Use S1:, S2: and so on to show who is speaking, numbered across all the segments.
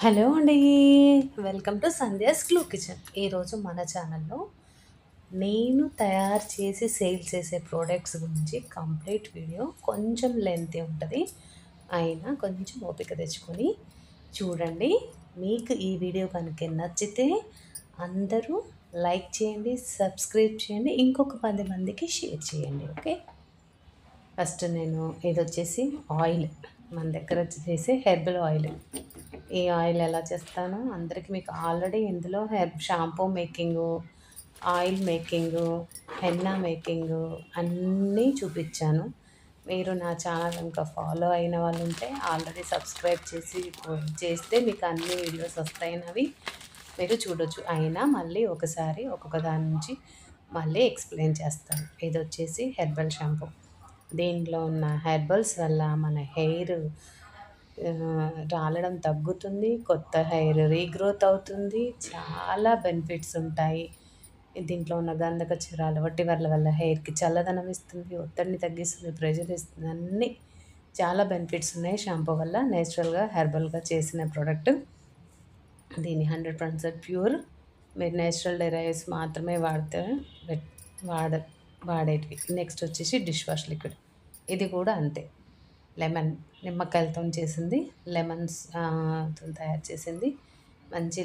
S1: Hello అండి. Welcome to Sandhya's clue kitchen. ఈరోజు మన ఛానల్లో నేను తయారు చేసి సేల్ చేసే ప్రోడక్ట్స్ గురించి కంప్లీట్ వీడియో కొంచెం లెంతీ ఉంటుంది. అయినా కొంచెం ఓపిక తెచ్చుకొని చూడండి. మీకు ఈ వీడియో కనుక నచ్చితే అందరూ లైక్ చేయండి, సబ్స్క్రైబ్ చేయండి, ఇంకొక 10 మందికి షేర్ చేయండి. ఓకే. ఫస్ట్ నేను ఇది వచ్చేసి ఆయిల్, మన దగ్గర చేసే హెర్బల్ ఆయిల్. ఈ ఆయిల్ ఎలా చేస్తానో అందరికీ మీకు ఆల్రెడీ ఇందులో shampoo making, oil making, henna making అన్నీ చూపించాను. మీరు నా ఛానల్ ఇంకా ఫాలో అయిన వాళ్ళు ఉంటే ఆల్రెడీ సబ్స్క్రైబ్ చేస్తే మీకు అన్ని వీడియోస్ వస్తాయినవి మీరు చూడొచ్చు. అయినా మళ్ళీ ఒకసారి ఒక్కొక్క దాని నుంచి మళ్ళీ ఎక్స్ప్లెయిన్ చేస్తాను. ఇది వచ్చేసి హెర్బల్ షాంపూ. దీంట్లో ఉన్న హెర్బల్స్ వల్ల మన హెయిర్ రాలడం తగ్గుతుంది, కొత్త హెయిర్ రీగ్రోత్ అవుతుంది, చాలా బెనిఫిట్స్ ఉంటాయి. దీంట్లో ఉన్న గంధక చరాలు వట్టివర్ల వల్ల హెయిర్కి చల్లదనం ఇస్తుంది, ఒత్తిడిని తగ్గిస్తుంది, ప్రెజర్ ఇస్తుంది, అన్నీ చాలా బెనిఫిట్స్ ఉన్నాయి షాంపూ వల్ల. నేచురల్గా హెర్బల్గా చేసిన ప్రోడక్ట్. దీన్ని 100% ప్యూర్. మీరు నేచురల్ డెరైవ్స్ మాత్రమే వాడ వాడేటివి. నెక్స్ట్ వచ్చేసి డిష్ వాష్ లిక్విడ్. ఇది కూడా అంతే, లెమన్, నిమ్మకాయలతో చేసింది, లెమన్స్ తో తయారు చేసింది. మంచి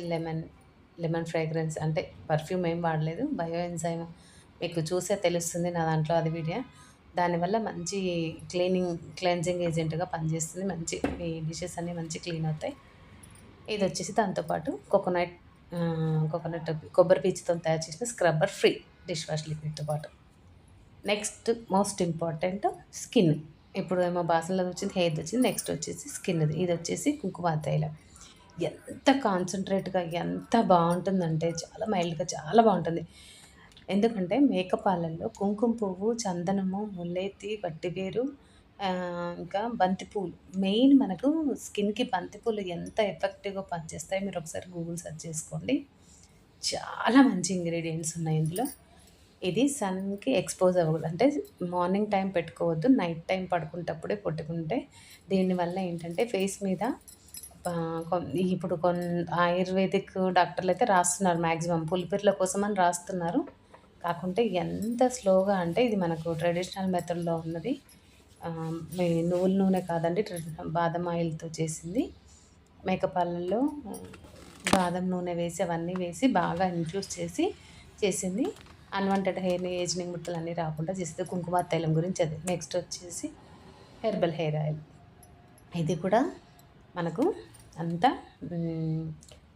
S1: లెమన్ ఫ్రేగ్రెన్స్, అంటే పర్ఫ్యూమ్ ఏం వాడలేదు. బయో ఎంజైమ్ మీకు చూసే తెలుస్తుంది నా దాంట్లో, అది వీడియో. దానివల్ల మంచి క్లెన్జింగ్ ఏజెంట్గా పనిచేస్తుంది. మంచి మీ డిషెస్ అన్నీ మంచి క్లీన్ అవుతాయి. ఇది వచ్చేసి దాంతోపాటు కోకోనట్ కొబ్బరి పీచుతో తయారు చేసిన స్క్రబ్బర్ ఫ్రీ డిష్ వాష్ లిక్విడ్తో పాటు. Next most important skin. ఇప్పుడు ఏమో బాసనలో వచ్చింది, హెయిర్ వచ్చింది. నెక్స్ట్ వచ్చేసి స్కిన్ది. ఇది వచ్చేసి కుంకుమ తైలం. ఎంత కాన్సన్ట్రేట్గా ఎంత బాగుంటుందంటే చాలా మైల్డ్గా చాలా బాగుంటుంది. ఎందుకంటే మేకప్ పాలల్లో కుంకుమ పువ్వు, చందనము, ముల్లేతి, వట్టివేరు, ఇంకా బంతిపూలు మెయిన్. మనకు స్కిన్కి బంతిపూలు ఎంత ఎఫెక్టివ్గా పనిచేస్తాయి మీరు ఒకసారి గూగుల్ సెర్చ్ చేసుకోండి. చాలా మంచి ఇంగ్రీడియంట్స్ ఉన్నాయి ఇందులో. ఇది సన్కి ఎక్స్పోజ్ అవ్వకూడదు, అంటే మార్నింగ్ టైం పెట్టుకోవద్దు, నైట్ టైం పడుకుంటప్పుడే పెట్టుకుంటే. దీనివల్ల ఏంటంటే ఫేస్ మీద ఇప్పుడు ఆయుర్వేదిక్ డాక్టర్లు అయితే రాస్తున్నారు, మ్యాక్సిమం పులిపిర్ల కోసం అని రాస్తున్నారు. కాకుంటే ఎంత స్లోగా అంటే ఇది మనకు ట్రెడిషనల్ మెథడ్లో ఉన్నది. నువ్వుల నూనె కాదండి, బాదం ఆయిల్తో చేసింది. మేకప్ పాలల్లో బాదం నూనె వేసి అవన్నీ వేసి బాగా ఇన్ఫ్యూజ్ చేసింది. అన్వాంటెడ్ హెయిర్ని, ఏజ్నింగ్ ముడతలు అన్నీ రాకుండా చేస్తుంది. కుంకుమ తైలం గురించి అది. నెక్స్ట్ వచ్చేసి హెర్బల్ హెయిర్ ఆయిల్. ఇది కూడా మనకు అంతా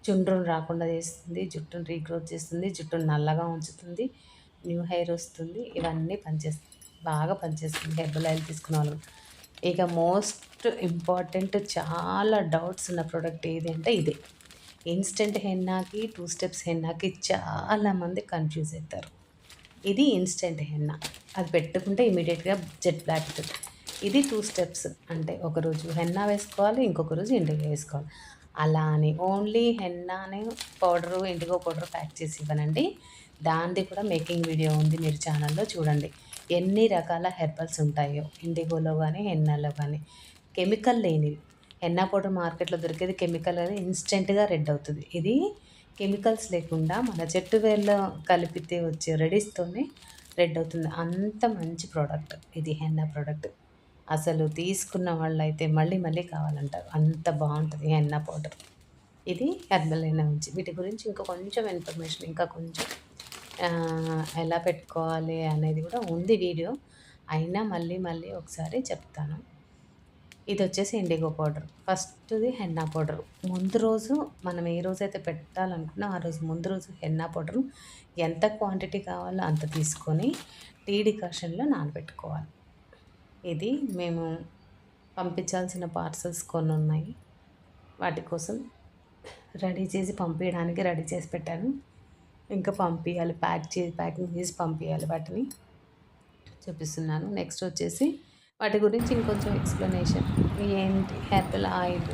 S1: చుండ్రును రాకుండా చేస్తుంది, జుట్టును రీగ్రోత్ చేస్తుంది, జుట్టును నల్లగా ఉంచుతుంది, న్యూ హెయిర్ వస్తుంది. ఇవన్నీ బాగా పనిచేస్తుంది హెర్బల్ ఆయిల్ తీసుకున్న వాళ్ళు. ఇక మోస్ట్ ఇంపార్టెంట్, చాలా డౌట్స్ ఉన్న ప్రోడక్ట్ ఏది అంటే ఇదే. ఇన్స్టెంట్ హెన్నాకి, 2 స్టెప్స్ హెన్నాకి చాలామంది కన్ఫ్యూజ్ అవుతారు. ఇది ఇన్స్టెంట్ హెన్నా, అది పెట్టుకుంటే ఇమీడియట్గా జెట్ బ్లాక్ అవుతుంది. ఇది 2 స్టెప్స్, అంటే ఒకరోజు హెన్నా వేసుకోవాలి, ఇంకొక రోజు ఇండిగో వేసుకోవాలి. అలా అని ఓన్లీ హెన్నాని పౌడరు, ఇండిగో పౌడర్ ప్యాక్ చేసి ఇవ్వనండి. దానిది కూడా మేకింగ్ వీడియో ఉంది, మీరు ఛానల్లో చూడండి. ఎన్ని రకాల హెర్బల్స్ ఉంటాయో ఇండిగోలో కానీ హెన్నాలో కానీ. కెమికల్ లేనివి. హెన్నా పౌడర్ మార్కెట్లో దొరికేది కెమికల్ అని ఇన్స్టెంట్గా రెడ్ అవుతుంది. ఇది కెమికల్స్ లేకుండా మన చెట్టు వేర్లో కలిపితే వచ్చే రెడీస్తోనే రెడ్ అవుతుంది. అంత మంచి ప్రోడక్ట్ ఇది హెన్నా ప్రోడక్ట్. అసలు తీసుకున్న వాళ్ళైతే మళ్ళీ మళ్ళీ కావాలంటారు, అంత బాగుంటుంది హెన్నా పౌడర్. ఇది హెర్బల్ హెన్నా నుంచి. వీటి గురించి ఇంకా కొంచెం ఇన్ఫర్మేషన్, ఇంకా కొంచెం ఎలా పెట్టుకోవాలి అనేది కూడా ఉంది వీడియో. అయినా మళ్ళీ మళ్ళీ ఒకసారి చెప్తాను. ఇది వచ్చేసి ఇండిగో పౌడర్. ఫస్ట్ది హెన్నా పౌడర్. ముందు రోజు మనం ఏ రోజైతే పెట్టాలనుకున్నా ఆ రోజు ముందు రోజు హెన్నా పౌడర్ ఎంత క్వాంటిటీ కావాలో అంత తీసుకొని టీ డికాషన్లో నానబెట్టుకోవాలి. ఇది మేము పంపించాల్సిన పార్సల్స్ కొన్ని ఉన్నాయి, వాటి కోసం రెడీ చేసి పంపించడానికి రెడీ చేసి పెట్టాను. ఇంకా పంపించాలి, ప్యాకింగ్ చేసి పంపించాలి. వాటిని చూపిస్తున్నాను. నెక్స్ట్ వచ్చేసి వాటి గురించి ఇంకొంచెం ఎక్స్ప్లెనేషన్. ఏంటి herbal oil,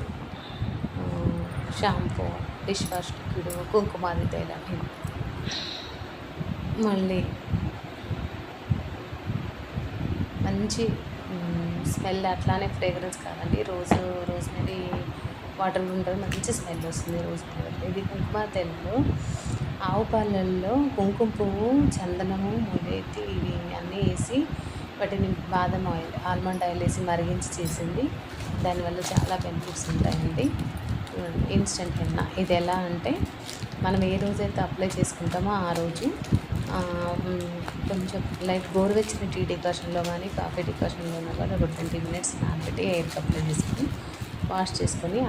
S1: shampoo, dish wash liquid, Kumkumadi తైలం, మళ్ళీ మంచి స్మెల్, అట్లానే ఫ్రేగ్రెన్స్ కాదండి, రోజ్మెరీ వాటర్ ఉంటుంది, మంచి స్మెల్ వస్తుంది రోజ్ ఫ్లవర్. ఇది కుంకుమ తెల్లో ఆవు పాలల్లో కుంకుమ పువ్వు, చందనము, ములేతి ఇవి అన్నీ వేసి వాటిని బాదం ఆయిల్, ఆల్మండ్ ఆయిల్ వేసి మరిగించి చేసింది. దానివల్ల చాలా బెనిఫిట్స్ ఉంటాయండి. ఇన్స్టెంట్ హెన్నా ఇది ఎలా అంటే మనం ఏ రోజైతే అప్లై చేసుకుంటామో ఆ రోజు కొంచెం లైక్ గోరువెచ్చని టీ డికాషన్లో కానీ కాఫీ డికాషన్లో కానీ ఒక 20 మినిట్స్ నానబెట్టి హెయిర్కి అప్లై చేసుకొని వాష్ చేసుకొని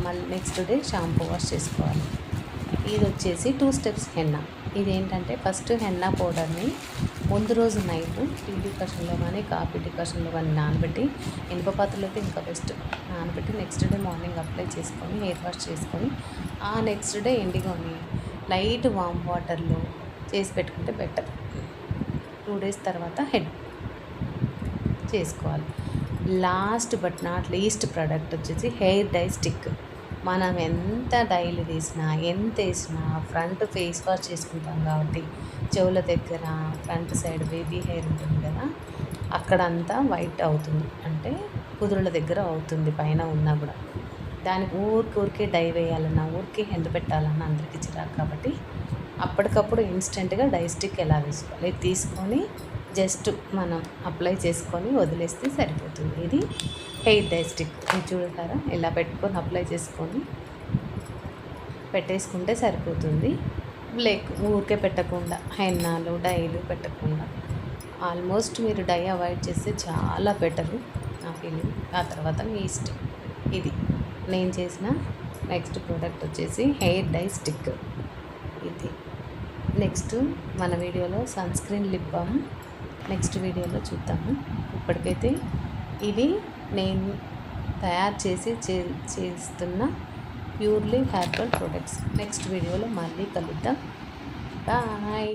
S1: మళ్ళీ నెక్స్ట్ డే షాంపూ వాష్ చేసుకోవాలి. ఇది వచ్చేసి 2 స్టెప్స్ హెన్నా. ఇదేంటంటే ఫస్ట్ హెన్నా పౌడర్ని ముందు రోజు నైట్ టీ డికాషన్లో కానీ కాఫీ డికాషన్లో కానీ నానబెట్టి, ఇనుప పాత్రలో అయితే ఇంకా బెస్ట్, నానబెట్టి నెక్స్ట్ డే మార్నింగ్ అప్లై చేసుకొని హెయిర్ వాష్ చేసుకొని ఆ నెక్స్ట్ డే ఎండిగోని లైట్ వామ్ వాటర్లో చేసి పెట్టుకుంటే బెటర్. 2 డేస్ తర్వాత హెడ్ చేసుకోవాలి. Last but not least product వచ్చేసి హెయిర్ డై స్టిక్. మనం ఎంత డైలు వేసినా ఎంత వేసినా ఫ్రంట్ ఫేస్ వాష్ చేసుకుంటాం కాబట్టి చెవుల దగ్గర ఫ్రంట్ సైడ్ బేబీ హెయిర్ ఉంటుంది కదా, అక్కడంతా వైట్ అవుతుంది, అంటే కుదురుల దగ్గర అవుతుంది పైన ఉన్నా కూడా. దానికి ఊరికే డై వేయాలన్నా ఊరికే ఎండ పెట్టాలన్నా అందరికీ చిరాకు కాబట్టి అప్పటికప్పుడు ఇన్స్టెంట్గా డై స్టిక్ ఎలా వేసుకోవాలి తీసుకొని జస్ట్ మనం అప్లై చేసుకొని వదిలేస్తే సరిపోతుంది. ఇది హెయిర్ డై స్టిక్. ఇది చూడతారా, ఇలా పెట్టుకొని అప్లై చేసుకొని పెట్టేసుకుంటే సరిపోతుంది. ఊరికే పెట్టకుండా హెన్నాలు డైలు పెట్టకుండా ఆల్మోస్ట్ మీరు డై అవాయిడ్ చేస్తే చాలా బెటరు నా ఫీలింగ్. ఆ తర్వాత మీ ఇష్టం. ఇది నేను చేసిన నెక్స్ట్ ప్రోడక్ట్ వచ్చేసి హెయిర్ డై స్టిక్. ఇది నెక్స్ట్ మన వీడియోలో sunscreen lip balm next వీడియోలో చూద్దాము. ఇప్పటికైతే ఇవి నేను తయారు చేసి చేస్తున్న ప్యూర్లీ హెర్బల్ ప్రొడక్ట్స్. నెక్స్ట్ వీడియోలో మళ్ళీ కలుద్దాం. బాయ్.